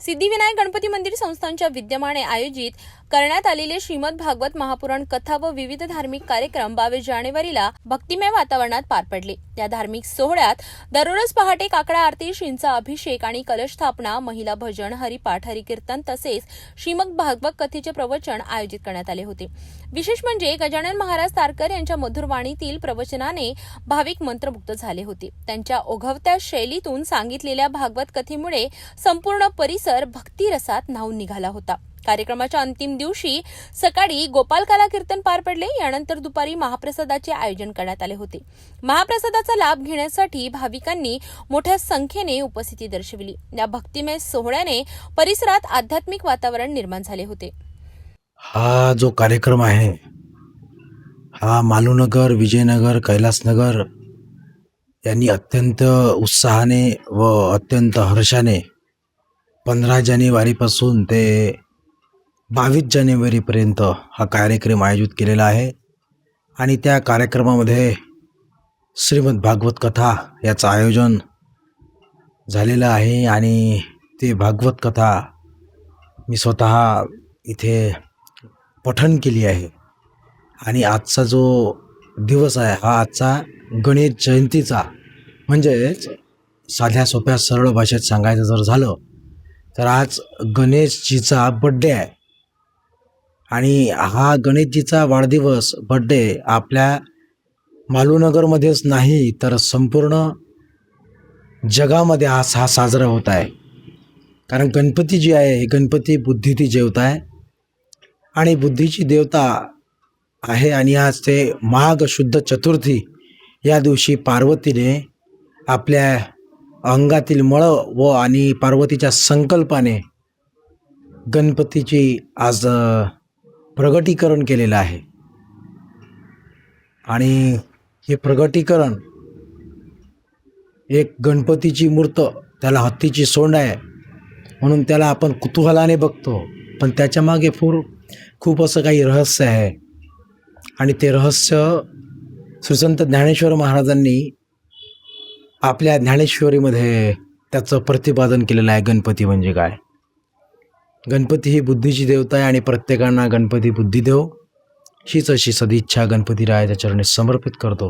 सिद्धिविनायक गणपती मंदिर संस्थानच्या विद्यमाने आयोजित करण्यात आलेले श्रीमद भागवत महापुराण कथा व विविध धार्मिक कार्यक्रम 22 जानेवारीला भक्तिमय वातावरणात पार पडले। या धार्मिक सोहळ्यात दररोज पहाटे काकडा आरती, शिंचा अभिषेक आणि कलश स्थापना, महिला भजन, हरिपाठ, हरिकीर्तन तसेच श्रीमद भागवत कथेचे प्रवचन आयोजित करण्यात आले होते। विशेष म्हणजे गजानन महाराज तारकर यांच्या मधुर वाणीतील प्रवचनाने भाविक मंत्रमुग्ध झाले होते। त्यांच्या ओघवत्या शैलीतून सांगितलेल्या भागवत कथेमुळे संपूर्ण परिसर भक्तिरसात न्हाऊन निघाला होता। कार्यक्रमाच्या अंतिम दिवशी सकाळी गोपालकाला कीर्तन पार पडले। यानंतर दुपारी महाप्रसादाचे आयोजन करण्यात आले होते। महाप्रसादाचा लाभ घेण्यासाठी भाविकांनी मोठ्या संख्येने उपस्थिती दर्शविली। या भक्तिमय सोहळ्याने परिसरात आध्यात्मिक वातावरण निर्माण झाले होते। हा जो कार्यक्रम आहे हा मालूनगर, विजयनगर, कैलासनगर यांनी अत्यंत उत्साहाने व अत्यंत हर्षाने 15 जानेवारीपासून ते 22 जानेवारीपर्यंत हा कार्यक्रम आयोजित केलेला आहे। आणि त्या कार्यक्रमामध्ये श्रीमद भागवत कथा याचं आयोजन झालेलं आहे। आणि ते भागवत कथा मी स्वतः इथे पठण केली आहे। आणि आजचा जो दिवस आहे हा आजचा गणेश जयंतीचा, म्हणजेच साध्या सोप्या सरळ भाषेत सांगायचं जर झालं तर आज गणेशजीचा बड्डे आहे। आणि हा गणेशजीचा वाढदिवस बड्डे आपल्या मालूनगरमध्येच नाही तर संपूर्ण जगामध्ये हा साजरा होत आहे। कारण गणपती जी आहे, गणपती बुद्धीची देवता आहे आणि बुद्धीची देवता आहे। आणि आज ते माघ शुद्ध चतुर्थी या दिवशी पार्वतीने आपल्या अंगातील मळ व आणि पार्वतीच्या संकल्पाने गणपतीची आज प्रगटीकरण केलेलं आहे। आणि हे प्रगटीकरण एक गणपतीची मूर्त, त्याला हत्तीची सोंड आहे म्हणून त्याला आपण कुतूहलाने बघतो, पण त्याच्या मागे खूप असं काही रहस्य आहे। आणि ते रहस्य श्रीसंत ज्ञानेश्वर महाराजांनी आपल्या ज्ञानेश्वरीमध्ये त्याचं प्रतिपादन केलेलं आहे। गणपती म्हणजे काय? गणपती ही बुद्धीची देवता आहे आणि प्रत्येकांना गणपती बुद्धी देव हीच अशी सदिच्छा गणपतीरायाच्या चरणी समर्पित करतो।